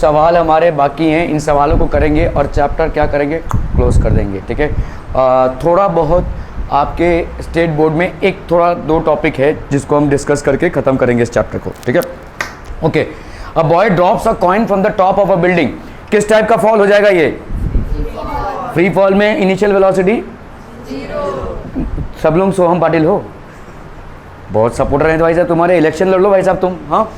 सवाल हमारे बाकी हैं, इन सवालों को करेंगे और चैप्टर क्या करेंगे, क्लोज कर देंगे। ठीक है, थोड़ा बहुत आपके स्टेट बोर्ड में एक थोड़ा दो टॉपिक है जिसको हम डिस्कस करके ख़त्म करेंगे इस चैप्टर को। ठीक है, okay. A boy drops a coin from the top of a building, किस टाइप का फॉल हो जाएगा ये? फ्री फॉल में इनिशियल वेलोसिटी 0। सब लोग सोहम पाटिल हो, बहुत सपोर्टर हैं भाई साहब तुम्हारे, इलेक्शन लड़ लो भाई साहब तुम। हाँ,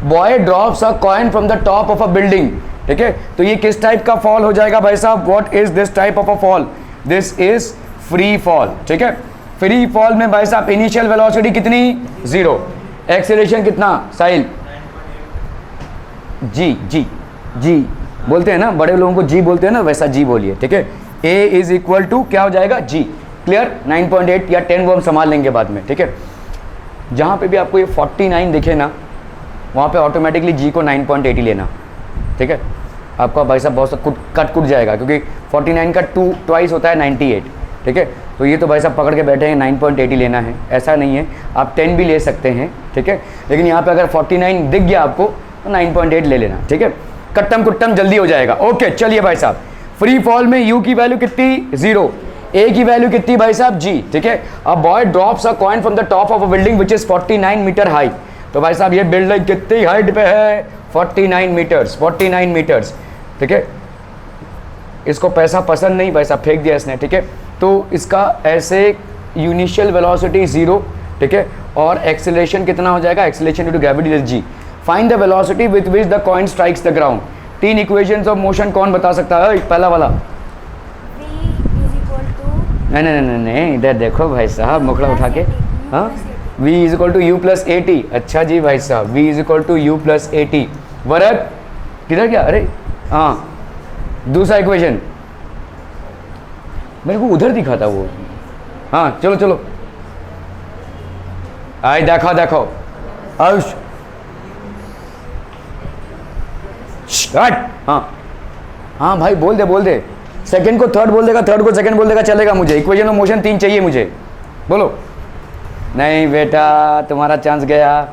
boy drops a coin from the top of a building. ठीक है, तो ये किस टाइप का फॉल हो जाएगा भाई साहब? What is this type of a fall? This is free fall. ठीक है, फ्री फॉल में भाई साहब इनिशियल वेलोसिटी कितनी? 0। एक्सेलरेशन कितना साहिल? जी जी जी बोलते हैं ना, बड़े लोगों को जी बोलते हैं ना, वैसा जी बोलिए। ठीक है, ए इज इक्वल टू क्या हो जाएगा? जी। क्लियर? 9.8 या 10 वो हम संभाल लेंगे बाद में। ठीक है, जहाँ पे भी आपको ये 49 दिखे ना, वहाँ पे ऑटोमेटिकली जी को 9.8 ही लेना। ठीक है, आपका भाई साहब बहुत सा कट जाएगा, क्योंकि 49 का 2 ट्वाइस होता है 98। ठीक है, तो ये तो भाई साहब पकड़ के बैठे हैं 9.8 ही लेना है, ऐसा नहीं है, आप 10 भी ले सकते हैं। ठीक है, लेकिन यहाँ पे अगर 49 दिख गया आपको तो 9.8 ले लेना। ठीक है, कट्टम कुट्टम जल्दी हो जाएगा। ओके, चलिए भाई साहब, फ्री फॉल में यू की वैल्यू कितनी? 0। ए की वैल्यू कितनी भाई साहब? जी। ठीक है, a boy drops a coin from the top of a building which is 49 metre high. तो भाई साहब ये बिल्डिंग कितनी हाइट पे है? 49 मीटर्स। 49 मीटर्स। ठीक है, इसको पैसा पसंद नहीं, पैसा फेंक दिया इसने। ठीक है, तो इसका ऐसे इनिशियल वेलोसिटी 0। ठीक है, और एक्सेलरेशन कितना हो जाएगा? Acceleration due to gravity is g. Find the velocity with which the coin strikes the ground. 3 equations of motion कौन बता सकता है? पहला वाला नहीं नहीं नहीं नहीं, इधर देखो भाई साहब, मुखड़ा उठा के। हाँ, v is equal to u plus a t. अच्छा जी भाई साहब, v is equal to u plus a t. वर्ग किधर गया? अरे हाँ, दूसरा इक्वेशन मेरे को उधर दिखा था वो। हाँ चलो चलो, आई देखो देखो, आयुष हाँ हाँ भाई बोल दे, सेकंड को थर्ड बोल देगा, थर्ड को सेकंड बोल देगा, चलेगा मुझे। इक्वेशन ऑफ मोशन 3 चाहिए मुझे, बोलो। नहीं बेटा, तुम्हारा चांस गया।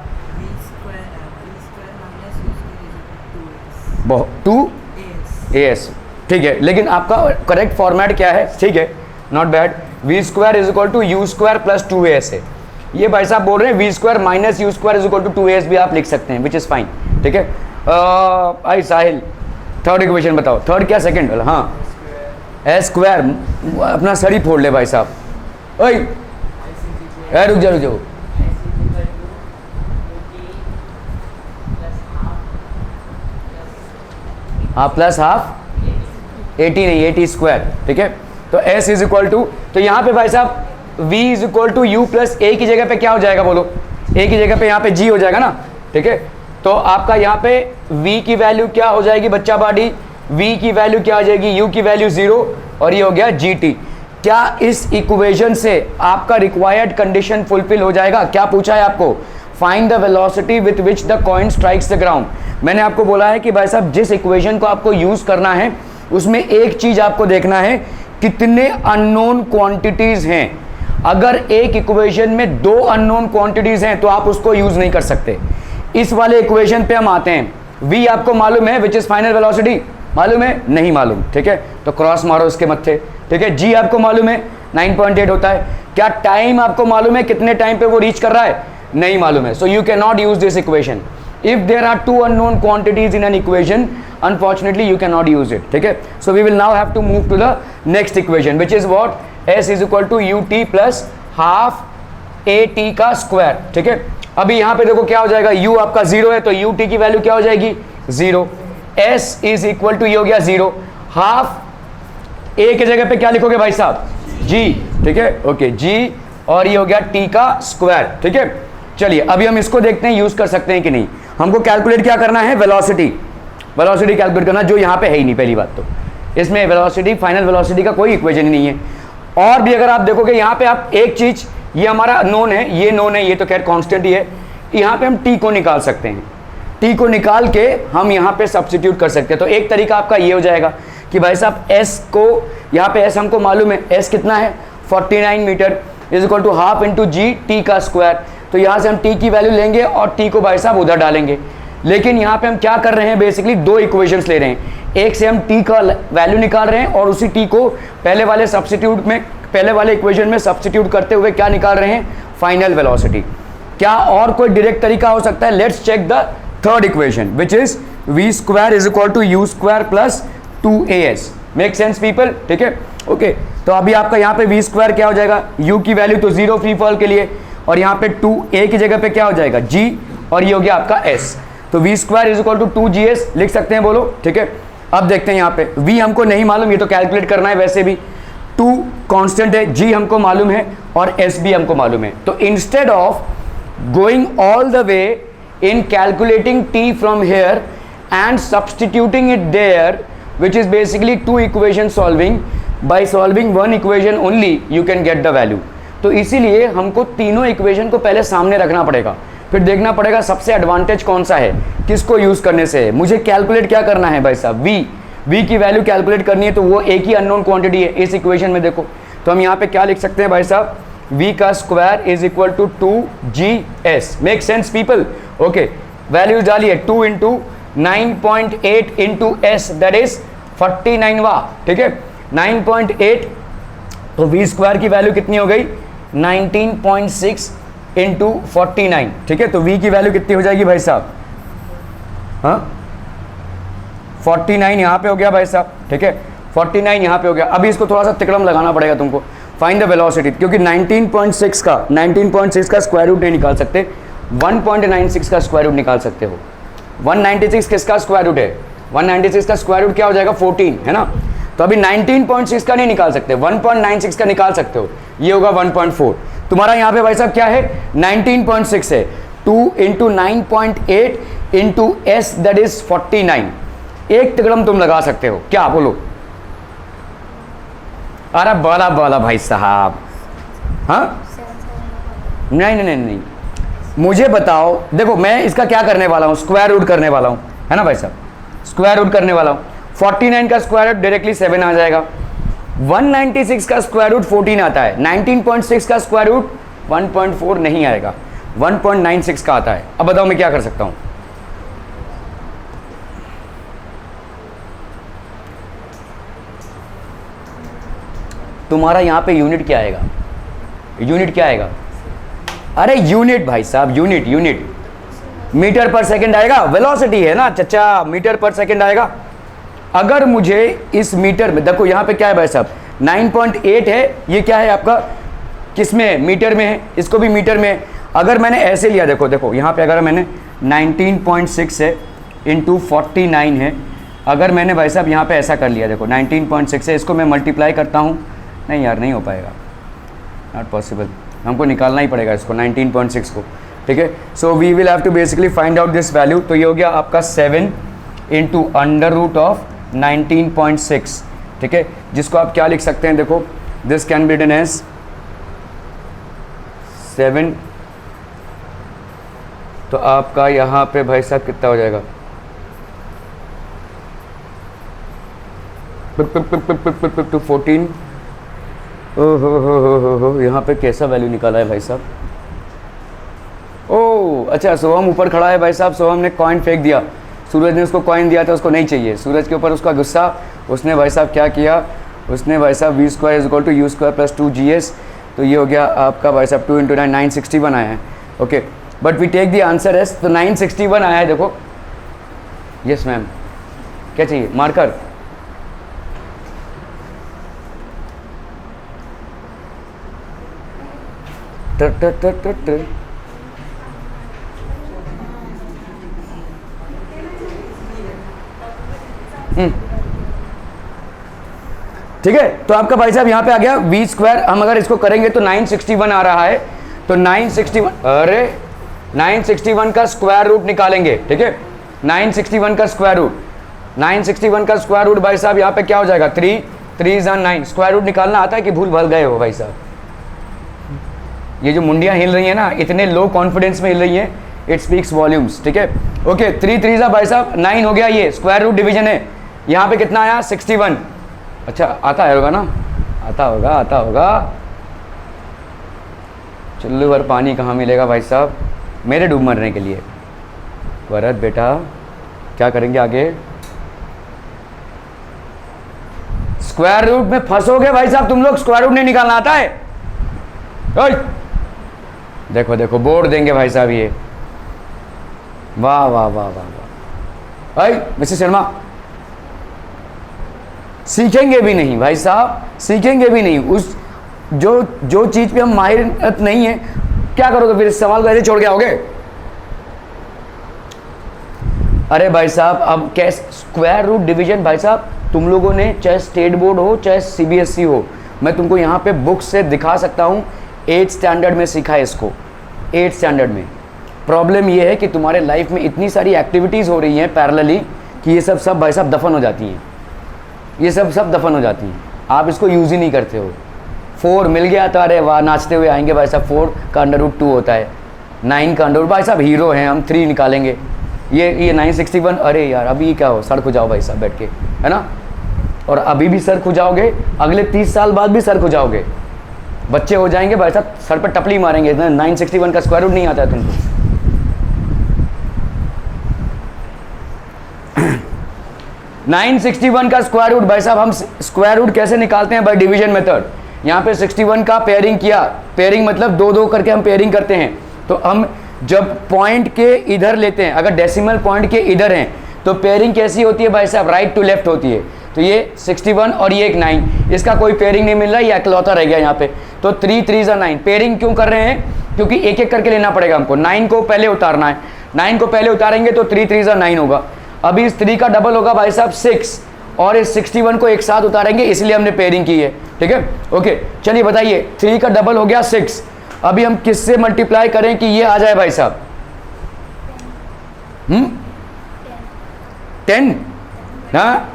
2as। ठीक है, लेकिन आपका करेक्ट फॉर्मेट क्या है? ठीक है, not bad. V square is equal to u square plus 2as है। ये भाई साहब बोल रहे हैं v square minus u square is equal to 2as भी आप लिख सकते हैं, विच इज फाइन। ठीक है, आई साहिल थर्ड इक्वेशन बताओ। थर्ड क्या? सेकंड वाला। हाँ, ए स्क्वायर, अपना सर फोड़ ले भाई साहब। ओए रुक जाओ। हाँ, प्लस हाफ 80 नहीं, 80 स्क्वायर। ठीक है, तो s इज इक्वल टू, तो यहाँ पे भाई साहब v is equal to u plus a की जगह पे क्या हो जाएगा? बोलो। a की जगह पे यहाँ पे g हो जाएगा ना। ठीक है, तो आपका यहाँ पे v की वैल्यू क्या हो जाएगी बच्चा बाडी? v की वैल्यू क्या हो जाएगी? u की वैल्यू 0 और ये हो गया gt। क्या इस इक्वेशन से आपका रिक्वायर्ड कंडीशन फुलफिल हो जाएगा? क्या पूछा है आपको? Find the velocity with which the coin strikes the ground. मैंने आपको बोला है कि भाई साहब जिस इक्वेशन को आपको यूज करना है उसमें एक चीज आपको देखना है, कितने अननोन क्वांटिटीज हैं। अगर एक इक्वेशन में 2 अननोन क्वांटिटीज हैं तो आप उसको यूज नहीं कर सकते। इस वाले इक्वेशन पे हम आते हैं, v आपको मालूम है विच इज फाइनल वेलोसिटी? मालूम है? नहीं मालूम। ठीक है, तो क्रॉस मारो इसके मत्थे। ठीक है, g आपको मालूम है 9.8 होता है। क्या टाइम आपको मालूम है कितने टाइम पे वो रीच कर रहा है? नहीं मालूम है। So you can not use this equation if there are 2 unknown quantities in an equation. Unfortunately you cannot use it. ठीक है, so we will now have to move to the next equation which is what? s is equal to ut plus half at का square. ठीक है, अभी यहाँ पे देखो क्या हो जाएगा? u आपका 0 है तो ut की वैल्यू क्या हो जाएगी? 0। s is equal to ये हो गया 0। हाफ a की जगह पे क्या लिखोगे भाई साहब? g। ठीक है, ओके, g और ये हो गया t का स्क्वायर। ठीक है, चलिए अभी हम इसको देखते हैं यूज कर सकते हैं कि नहीं। हमको कैलकुलेट क्या करना है? वेलोसिटी कैलकुलेट करना, जो यहाँ पे है ही नहीं। पहली बात तो इसमें वेलोसिटी, फाइनल वेलोसिटी का कोई इक्वेशन ही नहीं है। और भी अगर आप देखोगे यहाँ पे आप एक चीज, ये हमारा नोन है, ये नोन है, ये तो खैर कांस्टेंट ही है। यहाँ पे हम टी को निकाल सकते हैं, टी को निकाल के हम यहाँ पे सब्स्टिट्यूट कर सकते हैं। तो एक तरीका आपका ये हो जाएगा कि भाई साहब एस को, यहाँ पे एस हमको मालूम है, एस कितना है? 49 metre is equal to half into g t का स्क्वायर। तो यहाँ से हम टी की वैल्यू लेंगे और टी को भाई साहब उधर डालेंगे। लेकिन यहाँ पे हम क्या कर रहे हैं, बेसिकली दो इक्वेशंस ले रहे हैं। एक से हम t का वैल्यू निकाल रहे हैं और उसी t को पहले वाले इक्वेशन में सब्स्टिट्यूट करते हुए क्या निकाल रहे हैं, फाइनल वेलोसिटी। क्या और कोई डायरेक्ट तरीका हो सकता है? Let's check the third equation which is v square is equal to u square plus 2as। Make sense people? ठीक है, ओके। तो अभी आपका यहाँ पे v स्क्वायर क्या हो जाएगा, u की वैल्यू तो 0 फ्री फॉल के लिए, और यहाँ पे 2a की जगह पे क्या हो जाएगा, g, और ये हो गया आपका s। तो v square is equal to 2gs लिख सकते हैं, बोलो। ठीक है, अब देखते हैं यहाँ पे v हमको नहीं मालूम, ये तो कैलकुलेट करना है वैसे भी। 2 कांस्टेंट है, g हमको मालूम है और s भी हमको मालूम है। तो instead of going all the way in calculating t from here and substituting it there, which is basically two equation solving, by solving one equation only you can get the value। तो इसीलिए हमको तीनों equation को पहले सामने रखना पड़ेगा, फिर देखना पड़ेगा सबसे एडवांटेज कौन सा है, किसको यूज करने से है। मुझे कैलकुलेट क्या करना है भाई साहब, v की वैल्यू कैलकुलेट करनी है, तो वो एक ही अननोन क्वांटिटी है इस इक्वेशन में। देखो तो हम यहाँ पे क्या लिख सकते हैं भाई साहब, v का square is equal to 2gs। Make sense people? Okay, values डालिए, 2 into 9.8 into s, that is 49 वा। ठीक है, 9.8, तो v स्क्वायर की वैल्यू कितनी हो गई, 19.6 इंटू 49। ठीक है, तो v की वैल्यू कितनी हो जाएगी भाई साहब, हाँ 49 यहाँ पे हो गया भाई साहब। ठीक है, 49 यहाँ पे हो गया। अभी इसको थोड़ा सा तिकड़म लगाना पड़ेगा तुमको, फाइंड द वेलोसिटी, क्योंकि 19.6 का स्क्वायर रूट नहीं निकाल सकते, 1.96 का स्क्वायर रूट निकाल सकते हो। 196 किसका स्क्वायर रूट है, 196 का स्क्वायर रूट क्या हो जाएगा, 14 है ना। तो अभी 19.6 का नहीं निकाल सकते, 1.96 का निकाल सकते हो, ये होगा 1.4। तुम्हारा यहाँ पे भाई साहब क्या है, 19.6 है, 2 into 9.8 into s, that is 49। एक तिकड़म तुम लगा सकते हो, क्या बोलो? अरे बाला बाला भाई साहब, हाँ नहीं, मुझे बताओ। देखो मैं इसका क्या करने वाला हूँ, स्क्वायर रूट करने वाला हूँ, है ना भाई साहब, स्क्वायर रूट करने वाला हूँ। 49 का स्क्वायर रूट डायरेक्टली 7 आ जाएगा, 196 का स्क्वायर रूट 14 आता है, 19.6 का स्क्वायर रूट 1.4 नहीं आएगा, 1.96 का आता है। अब बताओ मैं क्या कर सकता हूँ? तुम्हारा यहाँ पे यूनिट क्या आएगा, यूनिट क्या आएगा? अरे यूनिट भाई साहब, यूनिट मीटर पर सेकंड आएगा, वेलोसिटी है ना चचा, मीटर पर सेकंड आएगा। अगर मुझे इस मीटर में, देखो यहाँ पे क्या है भाई साहब, 9.8 है, ये क्या है आपका, किसमें, मीटर में है, इसको भी मीटर में। अगर मैंने ऐसे लिया, देखो यहाँ पे अगर मैंने 19.6 है इंटू 49 है, अगर मैंने भाई साहब यहाँ पे ऐसा कर लिया, देखो 19.6 है, इसको मैं मल्टीप्लाई करता हूँ, नहीं यार नहीं हो पाएगा, नॉट पॉसिबल, हमको निकालना ही पड़ेगा इसको 19.6 को। ठीक है, so we will have to basically find out this value. तो ये हो गया आपका 7 इंटू अंडर रूट ऑफ 19.6। ठीक है, जिसको आप क्या लिख सकते हैं, देखो this can be written as 7, तो आपका यहाँ पे भाई साहब कितना हो जाएगा, 14। ओहो, यहाँ पे कैसा वैल्यू निकाला है भाई साहब। ओह अच्छा, सोहम ऊपर खड़ा है भाई साहब, सोहम ने कॉइन फेंक दिया, सूरज ने उसको कॉइन दिया था, उसको नहीं चाहिए, सूरज के ऊपर उसका गुस्सा। उसने भाई साहब क्या किया, उसने भाई साहब v square is equal to u square plus 2gs, तो ये हो गया आपका भाई साहब 2 इंटू 9, 961 आया है। Okay, but we take the answer as, तो 961 आया है। देखो यस मैम, क्या चाहिए, मार्कर? ठीक है, तो आपका भाई साहब यहाँ पे आ गया v स्क्वायर। हम अगर इसको करेंगे तो 961 आ रहा है, तो 961, अरे 961 का स्क्वायर रूट निकालेंगे। ठीक है, 961 का स्क्वायर रूट, 961 का स्क्वायर रूट भाई साहब यहाँ पे क्या हो जाएगा, 3 3 9। स्क्वायर रूट निकालना आता है कि भूल भल गए हो भाई साहब? ये जो मुंडियाँ हिल रही हैं ना, इतने लो कॉन्फिडेंस में हिल रही हैं, इट स्पीक्स वॉल्यूम्स। ठीक है, ओके, 3 3 भाई साहब 9 हो गया, ये स्क्वायर रूट डिवीजन है। यहाँ पे कितना आया, 61। अच्छा आता है होगा ना, आता होगा। चुल्लू भर पानी कहाँ मिलेगा भाई साहब मेरे डूब मरने के लिए। भरत बेटा क्या करेंगे आगे? स्क्वायर रूट में फंसोगे भाई साहब तुम लोग, स्क्वायर रूट नहीं निकालना आता है। ओए देखो देखो बोर्ड देंगे भाई साहब ये, वाह वाह वाह वाह वाह। भाई मिस्टर शर्मा सीखेंगे भी नहीं भाई साहब, सीखेंगे भी नहीं। उस जो चीज पे हम माहिर नहीं है, क्या करोगे फिर? इस सवाल को ऐसे छोड़ के आओगे? अरे भाई साहब अब कैसे स्क्वायर रूट डिवीजन? भाई साहब तुम लोगों ने चाहे स्टेट बोर्ड हो चाहे सीबीएसई हो, मैं तुमको यहाँ पे बुक से दिखा सकता हूँ, 8th स्टैंडर्ड में सीखा है इसको, 8th स्टैंडर्ड में। प्रॉब्लम ये है कि तुम्हारे लाइफ में इतनी सारी एक्टिविटीज़ हो रही हैं पैरेलली कि ये सब भाई साहब दफन हो जाती हैं, ये सब दफन हो जाती हैं, आप इसको यूज़ ही नहीं करते हो। 4 मिल गया तो अरे वाह नाचते हुए आएंगे भाई साहब, 4 का √2 होता है, 9 का √ भाई साहब हीरो हैं हम, 3 निकालेंगे। ये 961, अरे यार अभी क्या हो, सर खुजाओ भाई साहब बैठ के, है ना? और अभी भी सर खुजाओगे, अगले 30 साल बाद भी सर खुजाओगे, बच्चे हो जाएंगे भाई साहब सर पर टपली मारेंगे, 961 का स्क्वायर रूट नहीं आता है तुमको। 961 का स्क्वायर रूट भाई साहब, हम स्क्वायर रूट कैसे निकालते हैं? By division method. यहाँ पे 61 का पेयरिंग किया, पेयरिंग मतलब 2-2 करके हम पेयरिंग करते हैं। तो हम जब पॉइंट के इधर लेते हैं, अगर डेसिमल पॉइंट के इधर हैं तो पेयरिंग कैसी होती है भाई साहब? राइट टू लेफ्ट होती है। तो ये 61 और ये एक 9, इसका कोई पेयरिंग नहीं मिल रहा, ये अकलौता रह गया यहाँ पे। तो 3 3 9 पेयरिंग क्यों कर रहे हैं? क्योंकि एक एक करके लेना पड़ेगा हमको, 9 को पहले उतारना है, 9 को पहले उतारेंगे तो 3 3 9 होगा। अभी इस 3 का डबल होगा भाई साहब 6, और इस 61 को एक साथ उतारेंगे, इसलिए हमने पेयरिंग की है। ठीक है, ओके चलिए बताइए, 3 का डबल हो गया 6, अभी हम किससे मल्टीप्लाई करें कि ये आ जाए भाई साहब? 10, हाँ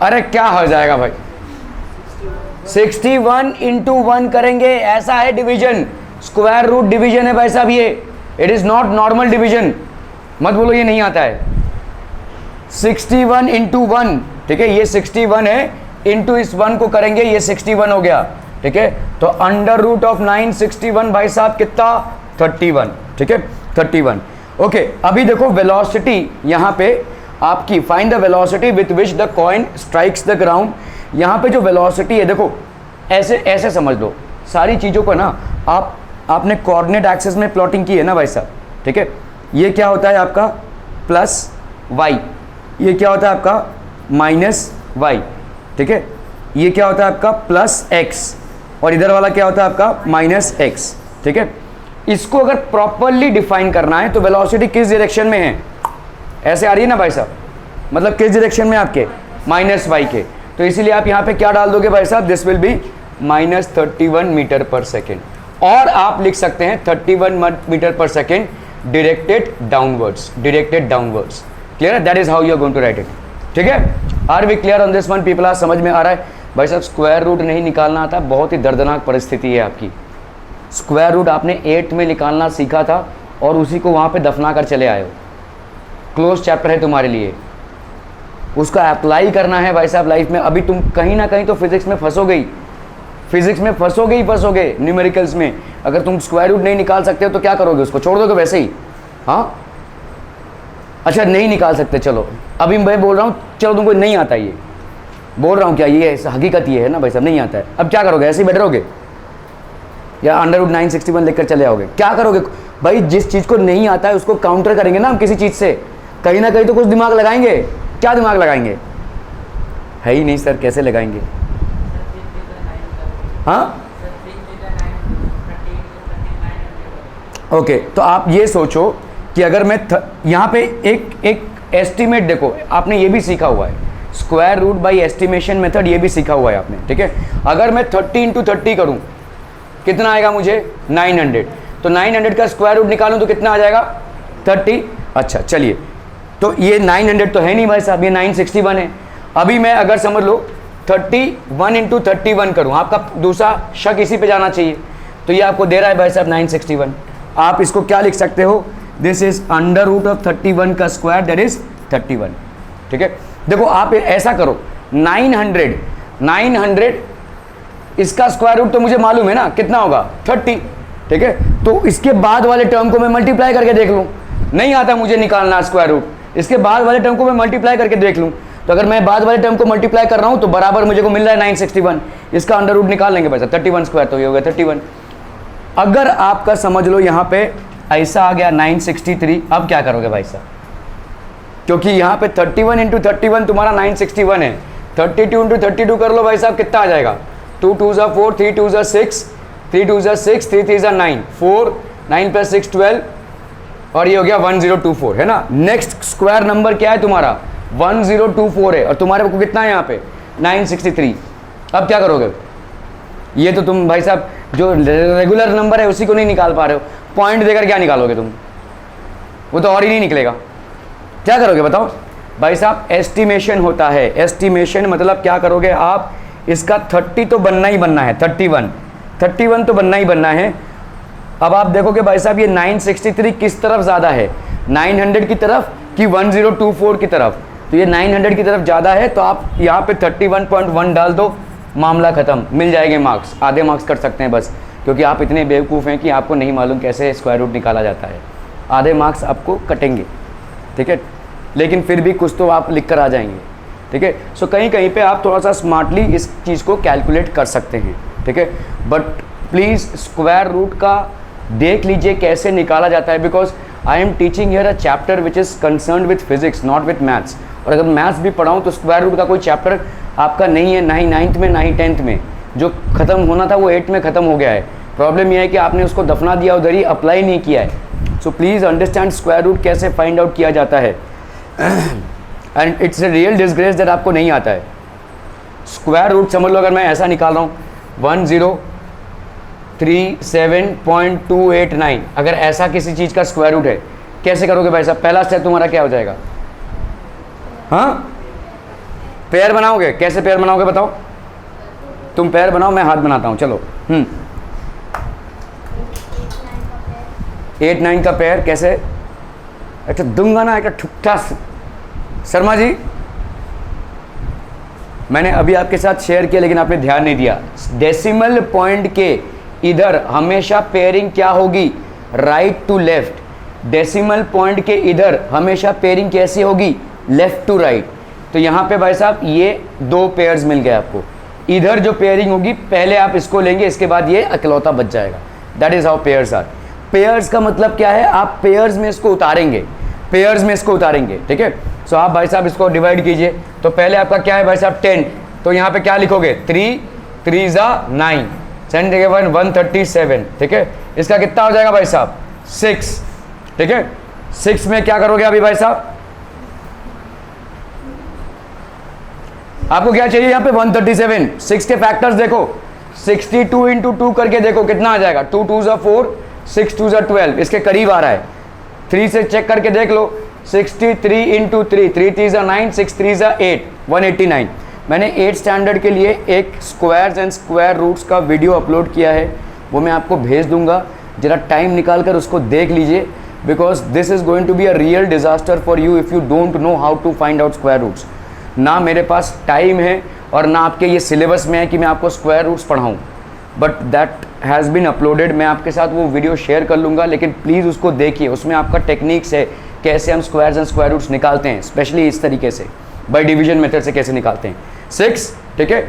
अरे क्या हो जाएगा भाई? 61 × 1 करेंगे, ऐसा है डिवीजन, स्क्वायर रूट डिवीजन है भाई साहब ये, it is not normal division. मत बोलो ये नहीं आता है। 61 × 1, ठीक है, ये 61 है, इंटू इस 1 को करेंगे, ये 61 हो गया। ठीक है, तो √of 961 भाई साहब कितना? 31। ठीक है, 31। ओके, अभी देखो वेलोसिटी यहाँ पे आपकी, find the velocity with which the coin strikes the ground. यहाँ पे जो वेलोसिटी है देखो, ऐसे ऐसे समझ लो सारी चीज़ों को ना, आपने कोऑर्डिनेट एक्सिस में प्लॉटिंग की है ना भाई साहब। ठीक है, ये क्या होता है आपका +y, ये क्या होता है आपका -y। ठीक है, ये क्या होता है आपका +x, और इधर वाला क्या होता है आपका -x। ठीक है, इसको अगर प्रॉपरली डिफाइन करना है तो वेलोसिटी किस डायरेक्शन में है? ऐसे आ रही है ना भाई साहब, मतलब किस डायरेक्शन में आपके? -y के। तो इसीलिए आप यहाँ पे क्या डाल दोगे भाई साहब? This will be -31 metre per second, और आप लिख सकते हैं 31 metre per second directed downwards, directed downwards. Clear है? That is how you are going to write it. ठीक है, are we clear on this one people? आज समझ में आ रहा है भाई साहब? स्क्वायर रूट नहीं निकालना आता, बहुत ही दर्दनाक परिस्थिति है आपकी। स्क्वायर रूट आपने 8th में निकालना सीखा था और उसी को वहाँ पे दफना कर चले आए हो। क्लोज चैप्टर है तुम्हारे लिए, उसका अप्लाई करना है भाई साहब लाइफ में। अभी तुम कहीं ना कहीं तो फिजिक्स में फंसोगे ही, फिजिक्स में फंसोगे ही फंसोगे, न्यूमेरिकल्स में। अगर तुम स्क्वायर रूट नहीं निकाल सकते हो तो क्या करोगे? उसको छोड़ दोगे वैसे ही? हाँ, अच्छा नहीं निकाल सकते, चलो अभी मैं बोल रहा हूँ, चलो तुमको नहीं आता, ये बोल रहा हूँ क्या, ये हकीकत ये है ना भाई साहब, नहीं आता है। अब क्या करोगे? ऐसे ही बैठ रहोगे या √961 लेकर चले आओगे? क्या करोगे भाई? जिस चीज़ को नहीं आता है उसको काउंटर करेंगे ना हम किसी चीज़ से, कहीं ना कहीं तो कुछ दिमाग लगाएंगे। क्या दिमाग लगाएंगे? है ही नहीं सर, कैसे लगाएंगे? हाँ ओके, तो आप ये सोचो कि अगर मैं यहाँ पे एक एस्टिमेट, देखो आपने ये भी सीखा हुआ है, square root by estimation method, ये भी सीखा हुआ है आपने। ठीक है, अगर मैं 30 × 30 करूँ कितना आएगा मुझे? 900। तो 900 का स्क्वायर रूट निकालूं तो कितना आ जाएगा? 30। अच्छा चलिए, तो ये 900 तो है नहीं भाई साहब, ये 961 है। अभी मैं अगर समझ लो 31 × 31 करूं, आपका दूसरा शक इसी पे जाना चाहिए, तो ये आपको दे रहा है भाई साहब 961। आप इसको क्या लिख सकते हो? दिस इज √of 31 का स्क्वायर, दैट इज 31। ठीक है, देखो आप ऐसा करो, 900 900, इसका स्क्वायर रूट तो मुझे मालूम है ना कितना होगा 30, ठीक है। तो इसके बाद वाले टर्म को मैं मल्टीप्लाई करके देख लूँ, नहीं आता मुझे निकालना स्क्वायर रूट, इसके बाद वाले टर्म को मैं मल्टीप्लाई करके देख लूँ, तो अगर मैं बाद वाले टर्म को मल्टीप्लाई कर रहा हूँ तो बराबर मुझे को मिल रहा है 961, इसका अंडर रूट निकाल लेंगे पैसा 31 स्क्वायर, तो ये हो गया 31। अगर आपका समझ लो यहाँ पे ऐसा आ गया 963, अब क्या करोगे भाई साहब, क्योंकि यहाँ पे 31 इंटू 31 तुम्हारा 961 है, 32 इंटू 32 कर लो भाई साहब, कितना आ जाएगा 2 2 4, 3 2 6, 3 2 6, 3 3 9, 4, 9 + 6 12, और ये हो गया 1024, है ना। नेक्स्ट स्क्वायर नंबर क्या है तुम्हारा 1024 है, और तुम्हारे को कितना है यहाँ पे 963। अब क्या करोगे, ये तो तुम भाई साहब जो रेगुलर नंबर है उसी को नहीं निकाल पा रहे हो, पॉइंट देकर क्या निकालोगे तुम, वो तो और ही नहीं निकलेगा। क्या करोगे बताओ भाई साहब, एस्टिमेशन होता है, एस्टिमेशन मतलब क्या करोगे आप, इसका 30 तो बनना ही बनना है, 31 तो बनना ही बनना है। अब आप देखोगे भाई साहब ये 963 किस तरफ ज़्यादा है, 900 की तरफ कि 1024 की तरफ, तो ये 900 की तरफ ज़्यादा है, तो आप यहाँ पे 31.1 डाल दो, मामला ख़त्म, मिल जाएंगे मार्क्स, आधे मार्क्स कर सकते हैं बस, क्योंकि आप इतने बेवकूफ़ हैं कि आपको नहीं मालूम कैसे स्क्वायर रूट निकाला जाता है, आधे मार्क्स आपको कटेंगे, ठीक है, लेकिन फिर भी कुछ तो आप लिख कर आ जाएंगे, ठीक है। सो कहीं कहीं पे आप थोड़ा सा स्मार्टली इस चीज़ को कैलकुलेट कर सकते हैं, ठीक है, बट प्लीज़ स्क्वायर रूट का देख लीजिए कैसे निकाला जाता है, because I am teaching here a chapter which is concern with physics not with maths, और अगर मैथ्स भी पढ़ाऊँ तो स्क्वायर रूट का कोई चैप्टर आपका नहीं है, ना ही 9th में ना ही 10th में, जो ख़त्म होना था वो 8th में ख़त्म हो गया है। प्रॉब्लम यह है कि आपने उसको दफना दिया, उधर ही अप्लाई नहीं किया है। So please understand square root कैसे फाइंड आउट किया जाता है, and it's a real disgrace that आपको नहीं आता है। स्क्वायर रूट समझ लो, अगर मैं ऐसा निकाल रहा हूँ 1037.289, अगर ऐसा किसी चीज़ का स्क्वायर रूट है, कैसे करोगे भाई साहब, पहला स्टेप तुम्हारा क्या हो जाएगा, हाँ पेयर बनाओगे, कैसे पेयर बनाओगे बताओ, तुम पेयर बनाओ मैं हाथ बनाता हूँ, चलो 8 9 का पेयर कैसे, अच्छा दूंगा ना एक ठुकठा, शर्मा जी मैंने अभी आपके साथ शेयर किया लेकिन आपने ध्यान नहीं दिया, डेसिमल पॉइंट के इधर हमेशा पेयरिंग क्या होगी, right to left, decimal point के इधर हमेशा पेयरिंग कैसी होगी, लेफ्ट टू राइट। तो यहाँ पे भाई साहब ये 2 पेयर्स मिल गए आपको, इधर जो पेयरिंग होगी पहले आप इसको लेंगे, इसके बाद ये अकेलौता बच जाएगा, that is how pairs are. Pairs का मतलब क्या है, आप पेयर्स में इसको उतारेंगे, पेयर्स में इसको उतारेंगे, ठीक है। सो आप भाई साहब इसको डिवाइड कीजिए, तो पहले आपका क्या है भाई साहब 10, तो यहाँ पे क्या लिखोगे 3 3 9, 137, ठीक है। इसका कितना हो जाएगा भाई साहब 6, ठीक है। 6 में क्या करोगे अभी भाई साहब, आपको क्या चाहिए यहाँ पे 137, 6 के फैक्टर्स देखो, 62 इंटू 2 करके देखो कितना आ जाएगा, 2 2 4, 6 2 12, इसके करीब आ रहा है। 3 से चेक करके देख लो, 63 इंटू 3, 3 3 9, 6 3 8, 189। मैंने 8th स्टैंडर्ड के लिए एक स्क्वायर्स एंड स्क्वायर रूट्स का वीडियो अपलोड किया है, वो मैं आपको भेज दूंगा, जरा टाइम निकाल कर उसको देख लीजिए, because this is going to be a real disaster for you if you don't know how to find out square roots. ना मेरे पास टाइम है और ना आपके ये सिलेबस में है कि मैं आपको स्क्वायर रूट्स पढ़ाऊँ, but that has been uploaded, मैं आपके साथ वो वीडियो शेयर कर लूँगा, लेकिन प्लीज़ उसको देखिए, उसमें आपका टेक्निक्स है कैसे हम स्क्वायर्स एंड स्क्वायर रूट्स निकालते हैं, स्पेशली इस तरीके से बाय डिवीजन मेथड से कैसे निकालते हैं। 6, ठीक है,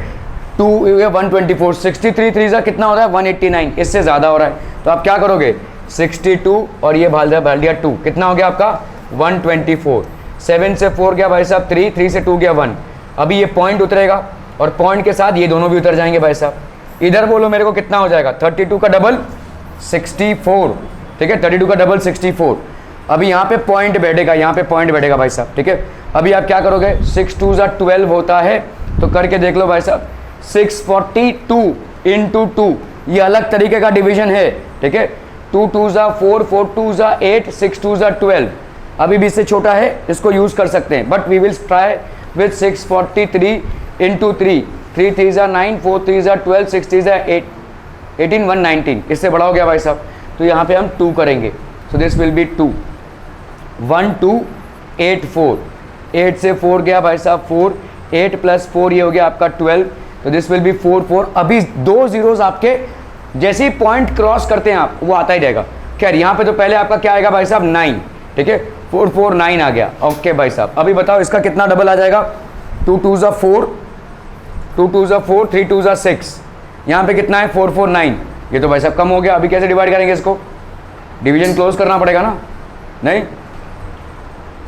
2 124, 63 3 कितना हो रहा है 189, इससे ज़्यादा हो रहा है, तो आप क्या करोगे 62 और ये भाल दिया 2, कितना हो गया आपका 124। 7 से 4 गया भाई साहब 3, 3 से 2 गया 1, अभी ये पॉइंट उतरेगा और पॉइंट के साथ ये दोनों भी उतर जाएंगे भाई साहब। इधर बोलो मेरे को कितना हो जाएगा, 32 का डबल 64, ठीक है, 32 का डबल 64। अभी यहाँ पे पॉइंट बैठेगा, यहाँ पे पॉइंट बैठेगा भाई साहब, ठीक है। अभी आप क्या करोगे, 6 2 12 होता है, तो करके देख लो भाई साहब, 642 इंटू 2, ये अलग तरीके का डिवीजन है, ठीक है। 2 2 4, 4 2 8, 6 2 12, अभी भी इससे छोटा है, इसको यूज कर सकते हैं, but we will try with 643 into 3, 3 3 9, 4 3 12, 6 3 8, 18 119, इससे बड़ा हो गया भाई साहब, तो यहाँ पे हम 2 करेंगे, सो दिस विल बी 2 1 2 8 4, 8 से 4 गया भाई साहब 4, 8 + 4 ये हो गया आपका 12, तो दिस विल बी 4 4। अभी 2 जीरोस आपके जैसे ही पॉइंट क्रॉस करते हैं आप वो आता ही रहेगा। खैर यहाँ पे तो पहले आपका क्या आएगा भाई साहब 9, ठीक है 4 4 9 आ गया। ओके भाई साहब अभी बताओ इसका कितना डबल आ जाएगा। 2 2 ज़ा 4, 2 2 ज़ा 4, 3 2 ज़ा 6, यहाँ पे कितना है 4 4 9। ये तो भाई साहब कम हो गया। अभी कैसे डिवाइड करेंगे इसको, डिवीजन क्लोज करना पड़ेगा ना, नहीं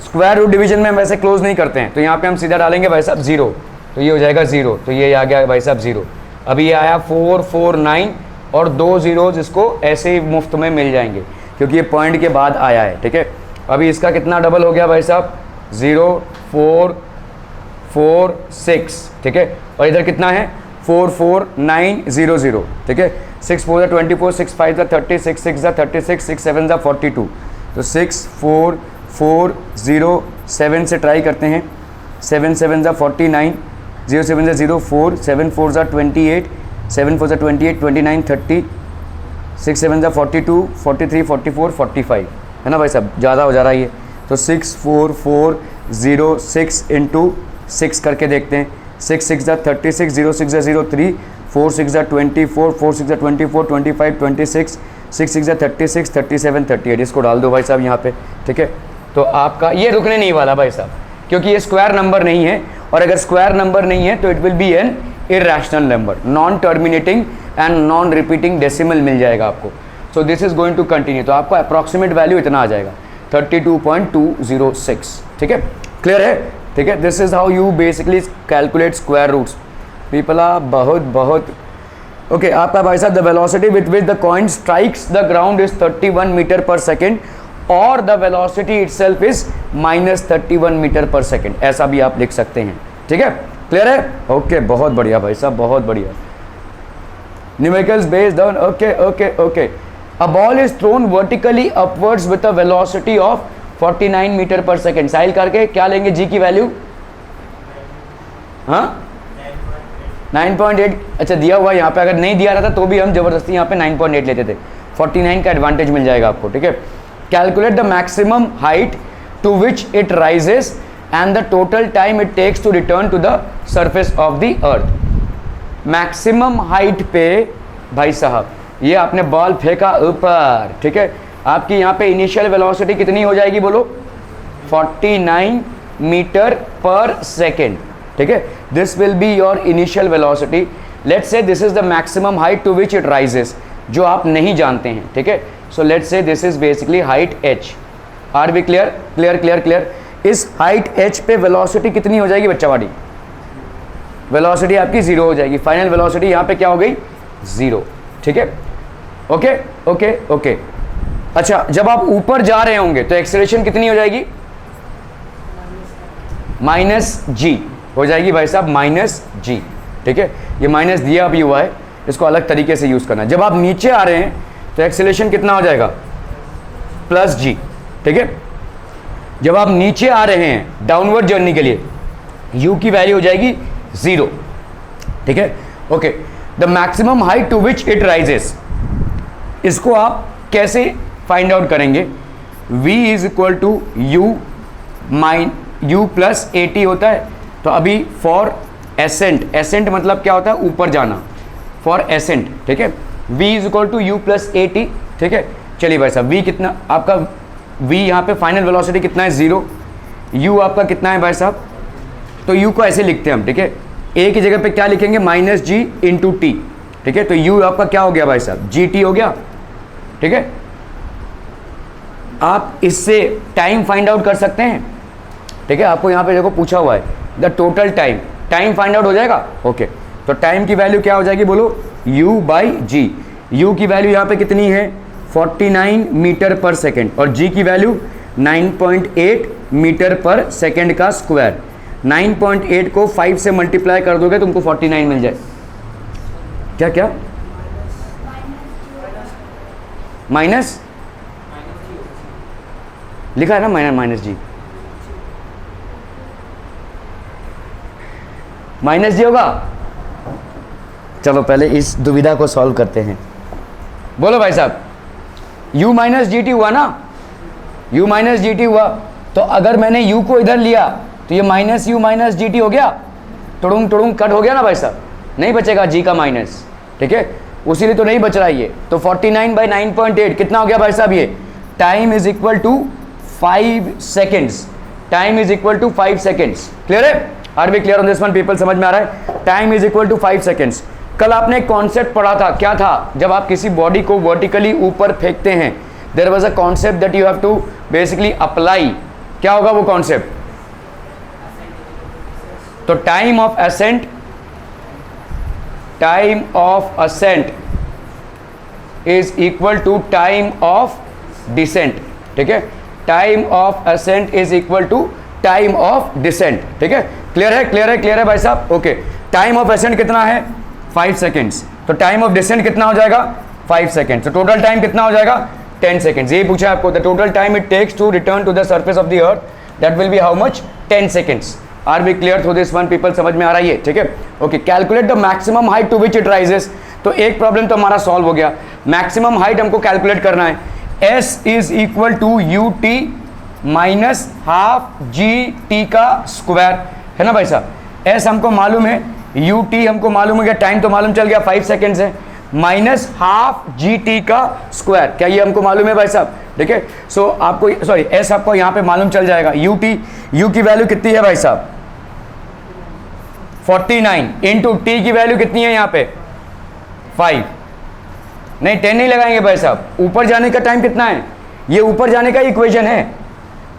स्क्वायर रूट डिवीजन में हम वैसे क्लोज नहीं करते हैं। तो यहाँ पे हम सीधा डालेंगे भाई साहब 0, तो ये हो जाएगा 0, तो ये आ गया भाई साहब 0। अभी ये आया 4 4 9 और 2 जीरोज इसको ऐसे ही मुफ्त में मिल जाएंगे क्योंकि ये पॉइंट के बाद आया है, ठीक है। अभी इसका कितना डबल हो गया भाई साहब 0 4 4 6, ठीक है। और इधर कितना है 4 4 9 0 0, ठीक है। 6 4 ज़ा 24, 6 5 ज़ा 30, 6 6 ज़ा 36, 6 7 ज़ा 42। तो 6 4 4 0 7 से ट्राई करते हैं। 7 7 ज़ा 49, 0 7 ज़ा 0 4, 7 4 ज़ा 28, 7 4 ज़ा 28 29 30, 6 7 ज़ा 42 43 44 45, है ना भाई साहब, ज़्यादा हो जा रहा है ये। तो 6 4 4 0 6 इंटू 6 करके देखते हैं। 6 6 ज़ा 36, 0 6 ज़ा 0 3, 4 6 ज़ा 24, 4 6 ज़ा 24 25 26, 6 6 ज़ा 36 37 38। इसको डाल दो भाई साहब यहाँ पे, ठीक है। तो आपका ये रुकने नहीं वाला भाई साहब क्योंकि ये स्क्वायर नंबर नहीं है, और अगर स्क्वायर नंबर नहीं है तो it will be an irrational number, non terminating and non repeating decimal मिल जाएगा आपको। So this is going to continue. तो आपको अप्रॉक्सीमेट वैल्यू इतना आ जाएगा 32.206, ठीक है। क्लियर है, ठीक है। This is how you basically calculate square roots. People are बहुत ओके। आपका भाई साहब the velocity with which the coin strikes the ground is 31 metre per second और the velocity itself is -31 metre per second, ऐसा भी आप लिख सकते हैं, ठीक है। क्लियर है, ओके बहुत बढ़िया भाई साहब, बहुत बढ़िया। Numericals based on okay okay okay. A ball is thrown vertically upwards with a velocity of 49 metre per second. साहिल करके क्या लेंगे जी की वैल्यू, हाँ 9.8। अच्छा दिया हुआ यहाँ पे, अगर नहीं दिया रहता तो भी हम जबरदस्ती यहाँ पे 9.8 लेते थे। 49 का एडवांटेज मिल जाएगा आपको, ठीक है। Calculate the maximum height to which it rises and the total time it takes to return to the surface of the earth. Maximum height पे भाई साहब ये आपने बॉल फेंका ऊपर, ठीक है। आपकी यहाँ पे इनिशियल वेलोसिटी कितनी हो जाएगी बोलो, 49 मीटर पर सेकेंड, ठीक है। This will be your initial velocity. Let's say this is the maximum height to which it rises, जो आप नहीं जानते हैं, ठीक है। So let's say this is basically height h। Are be clear, clear clear clear. इस height h पे velocity कितनी हो जाएगी बच्चा वाड़ी, वेलोसिटी आपकी 0 हो जाएगी। फाइनल वेलोसिटी यहाँ पे क्या हो गई 0, ठीक है। Okay okay okay. अच्छा जब आप ऊपर जा रहे होंगे तो एक्सेलरेशन कितनी हो जाएगी, -g हो जाएगी भाई साहब, -g, ठीक है। ये माइनस दिया भी हुआ है, इसको अलग तरीके से यूज करना है। जब आप नीचे आ रहे हैं तो एक्सेलरेशन कितना हो जाएगा, +g, ठीक है। जब आप नीचे आ रहे हैं डाउनवर्ड जर्नी के लिए u की वैल्यू हो जाएगी 0, ठीक है। Okay, the maximum height to which it rises, इसको आप कैसे फाइंड आउट करेंगे। v is equal to u plus at होता है। तो अभी फॉर एसेंट, एसेंट मतलब क्या होता है ऊपर जाना, फॉर एसेंट, ठीक है। v is equal to u plus at, ठीक है। चलिए भाई साहब v कितना आपका, v यहाँ पे फाइनल वेलोसिटी कितना है 0, u आपका कितना है भाई साहब, तो u को ऐसे लिखते हैं हम, ठीक है। a की जगह पे क्या लिखेंगे -g इंटू टी, ठीक है। तो u आपका क्या हो गया भाई साहब gt हो गया, ठीक है। आप इससे टाइम फाइंड आउट कर सकते हैं, ठीक है। आपको यहाँ पे देखो पूछा हुआ है the total time, time find out हो जाएगा, ओके। तो टाइम की वैल्यू क्या हो जाएगी बोलो, u/g। u की वैल्यू यहाँ पे कितनी है 49 मीटर पर सेकेंड और g की वैल्यू 9.8 मीटर पर सेकेंड का स्क्वायर। 9.8 को 5 से मल्टीप्लाई कर दोगे तुमको 49 मिल जाए। क्या क्या माइनस लिखा है ना, -g, -g होगा। चलो पहले इस दुविधा को सॉल्व करते हैं। बोलो भाई साहब u -gt हुआ ना, u -gt हुआ, तो अगर मैंने u को इधर लिया तो ये -u -gt हो गया, टुड़ुंग टुड़ुंग कट हो गया ना भाई साहब। नहीं बचेगा जी का माइनस, ठीक है, उसीलिए तो नहीं बच रहा है ये। तो 49/9.8 कितना हो गया भाई साहब, ये time is equal to 5 seconds, time is equal to 5 seconds. Clear है, are be clear on this one people, समझ में आ रहा है? Time is equal to 5 seconds. कल आपने एक कॉन्सेप्ट पढ़ा था, क्या था, जब आप किसी बॉडी को वर्टिकली ऊपर फेंकते हैं, there was a concept that you have to basically apply. क्या होगा वो कॉन्सेप्ट? तो time of ascent, time of ascent is equal to time of descent, ठीक है, time of ascent is equal to time of descent, ठीक है। Clear है, clear है, क्लियर है भाई साहब? ओके, टाइम ऑफ असेंट कितना है? 5 सेकेंड्स। तो टाइम ऑफ डिसेंट कितना हो जाएगा? 5 सेकेंड्स। तो टोटल टाइम कितना हो जाएगा? 10 सेकेंड्स। ये पूछा आपको, the total time it takes to return to the surface of the earth, that will be how much? 10 seconds. Are be clear through this one people, समझ में आ रहा है ये, ठीक है? Okay, calculate the maximum height to which it rises. तो एक प्रॉब्लम तो हमारा सॉल्व हो गया, मैक्सिमम हाइट हमको कैलकुलेट करना है। S is equal to u t minus half g t का स्क्वायर, है ना भाई साहब? एस हमको मालूम है, यू टी हमको मालूम हो गया, टाइम तो मालूम चल गया 5 सेकेंड्स है, माइनस हाफ जी टी का स्क्वायर, क्या ये हमको मालूम है भाई साहब? ठीक है, सो आपको सॉरी एस आपको यहाँ पे मालूम चल जाएगा। यू टी, यू की वैल्यू कितनी है भाई साहब? 49 इंटू टी की वैल्यू कितनी है यहाँ पे? 5, नहीं 10 नहीं लगाएंगे भाई साहब, ऊपर जाने का टाइम कितना है? ये ऊपर जाने का इक्वेशन है,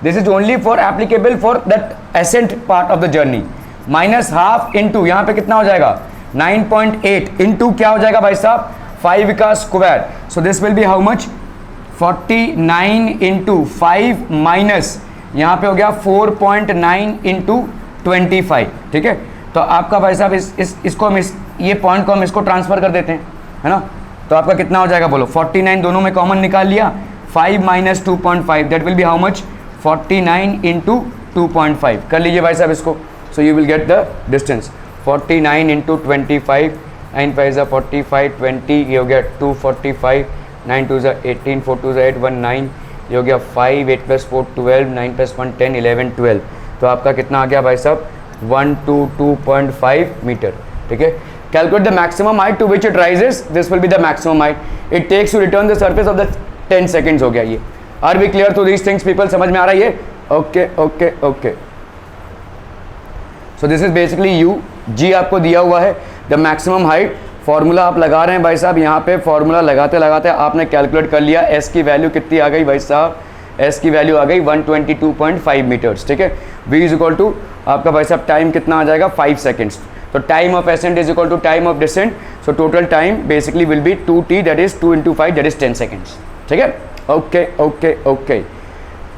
this is only for applicable for that ascent part of the journey. Minus half into यहाँ पे कितना हो जाएगा? 9.8 इंटू क्या हो जाएगा भाई साहब? 5 का square. So this will be how much? 49 into 5 minus यहाँ पे हो गया 4.9 इंटू 25, ठीक है। तो आपका भाई साहब इसको हम ये पॉइंट को हम इसको ट्रांसफर कर देते हैं, है ना? तो आपका कितना हो जाएगा बोलो? 49 दोनों में कॉमन निकाल लिया, 5 minus 2.5 that will be how much? 49 into 2.5 कर लीजिए भाई साहब इसको। So you will get the distance 49 into 25, 9 5 ज़ा 45, 20 ये हो गया 245, 9 2 ज़ा 18, 4 2 ज़ा 8, 1 9 ये हो गया 5, 8 + 4 12, 9 + 1 10, 11 12। तो आपका कितना आ गया भाई साहब? 122.5 मीटर, ठीक है। Calculate the maximum height to which it rises, this will be the maximum height it takes to return the surface of the 10 seconds. हो गया ये। Are be clear to these things people, समझ में आ रहा है ये? Okay okay okay. So this is basically u, g आपको दिया हुआ है, द मैक्सिमम हाइट। फॉर्मूला आप लगा रहे हैं भाई साहब, यहाँ पे फॉर्मूला लगाते लगाते आपने कैलकुलेट कर लिया। एस की वैल्यू कितनी आ गई भाई साहब? एस की वैल्यू आ गई 122.5 मीटर्स, ठीक है। वी इज इक्वल टू आपका भाई साहब टाइम कितना आ जाएगा? 5 सेकेंड्स। तो time of ascent is equal to time of descent, so total time basically will be 2t, that is 2 × 5 that is 10 seconds, ठीक है। ओके ओके ओके,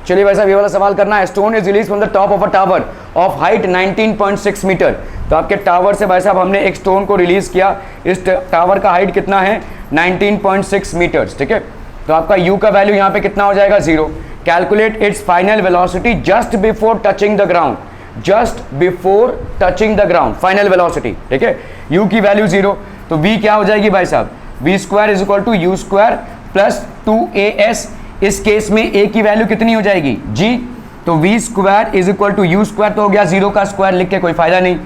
चलिए भाई साहब ये वाला सवाल करना है। Stone is release from the top of a tower of height 19.6 metre. तो आपके टावर से भाई साहब हमने एक स्टोन को रिलीज किया, इस टावर का हाइट कितना है? 19.6 मीटर्स, ठीक है। तो आपका u का वैल्यू यहाँ पे कितना हो जाएगा? 0। Calculate its final velocity just before touching the ground, just before touching the ground, final velocity, ठीक है। u की वैल्यू 0, तो v क्या हो जाएगी भाई साहब? v² is equal to u² plus 2as। इस केस में a की वैल्यू कितनी हो जाएगी? g। तो v² is equal to u², तो हो गया 0 का स्क्वायर, लिख के कोई फायदा नहीं,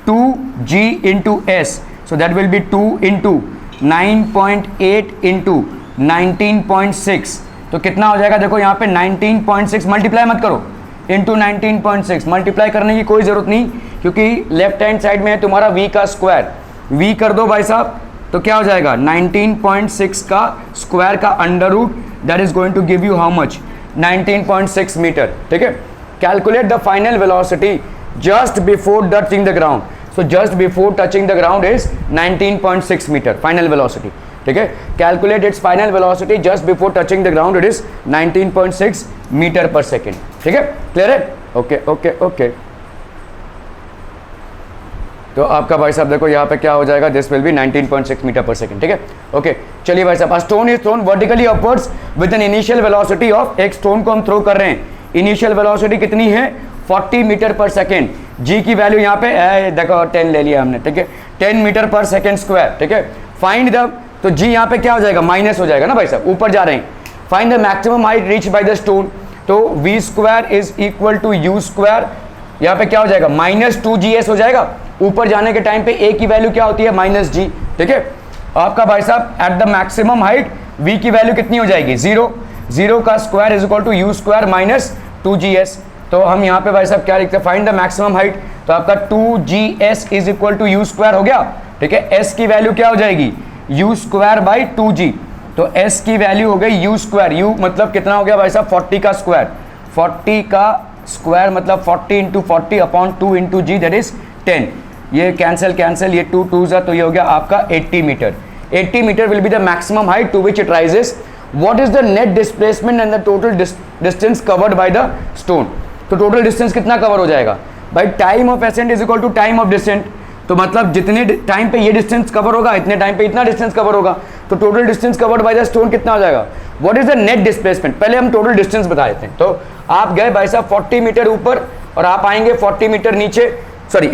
2g into S, so that will B 2 into 9.8 into 19.6। तो कितना हो जाएगा? देखो यहाँ पे 19.6 मल्टीप्लाई मत करो, इंटू 19.6 मल्टीप्लाई करने की कोई ज़रूरत नहीं, क्योंकि लेफ्ट हैंड साइड में है तुम्हारा v का स्क्वायर। v कर दो भाई साहब, तो क्या हो जाएगा? 19.6 का स्क्वायर का under root, that is going to give you how much? 19.6 metre, ठीक है। Calculate the final velocity just before touching the ground, so just before touching the ground is 19.6 metre final velocity, ठीक है। Calculate its final velocity just before touching the ground, it is 19.6 metre per second, ठीक है। Clear है? Okay okay okay. तो आपका भाई साहब देखो यहाँ पे क्या हो जाएगा? This will B 19.6 metre per second, ठीक है। ओके चलिए भाई साहब, stone is thrown vertically upwards with an initial velocity of, एक स्टोन को हम थ्रो कर रहे हैं, इनिशियल वेलोसिटी कितनी है? 40 मीटर पर सेकेंड। जी की वैल्यू यहाँ पे देखो 10 ले लिया हमने, ठीक है, 10 मीटर पर सेकेंड स्क्वायर, ठीक है। फाइंड द, तो जी यहाँ पे क्या हो जाएगा? माइनस हो जाएगा ना भाई साहब, ऊपर जा रहे हैं। Find the maximum height reach by the stone, तो v² is equal to u², यहाँ पे क्या हो जाएगा? -2gs हो जाएगा, ऊपर जाने के टाइम पे ए की वैल्यू क्या होती है माइनस जी, ठीक है। आपका भाई साहब at the maximum height v की वैल्यू कितनी हो जाएगी 0, 0 का square is equal to u square minus 2gs। तो हम यहाँ पे भाई साहब क्या लिखते हैं, फाइंड द मैक्सिमम हाइट, तो आपका 2gs is equal to u square हो गया, ठीक है। s की वैल्यू क्या हो जाएगी यू स्क्वायर बाई 2g, तो s की वैल्यू हो गई यू स्क्वायर, यू मतलब कितना हो गया भाई साहब 40 का स्क्वायर, 40 का स्क्वायर मतलब 40 into 40 upon 2 into g that is 10, ये कैंसिल कैंसिल, ये 2 2 तो ये हो गया आपका 80 metre. 80 metre will be the maximum height to which it rises. What is the net displacement and the total distance covered by the stone, तो total distance कितना cover हो जाएगा भाई, time of ascent is equal to time of descent, तो मतलब जितने time पे ये डिस्टेंस कवर होगा इतने टाइम पे इतना डिस्टेंस कवर होगा, तो total distance covered by the stone कितना हो जाएगा। What is the net displacement, पहले हम टोटल डिस्टेंस बता देते हैं। तो आप गए भाई साहब 40 मीटर ऊपर और आप आएंगे 40 मीटर नीचे, सॉरी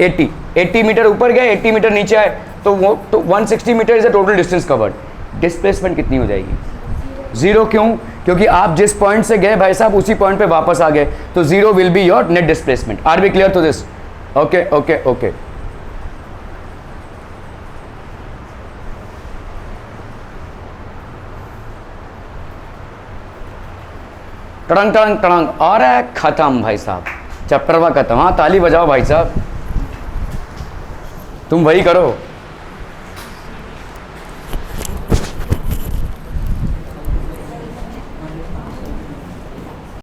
80 मीटर ऊपर गए 80 मीटर नीचे आए, तो वो तो 160 metre is the total distance covered, displacement कितनी हो जाएगी 0, क्यों, क्योंकि आप जिस पॉइंट से गए भाई साहब उसी पॉइंट पे वापस आ गए, तो 0 will be your net displacement. Are be clear to this? Okay okay okay. टड़ंग टड़ंग टड़ंग, और खत्म भाई साहब, चैप्टर वा खत्म। हाँ ताली बजाओ भाई साहब, तुम वही करो।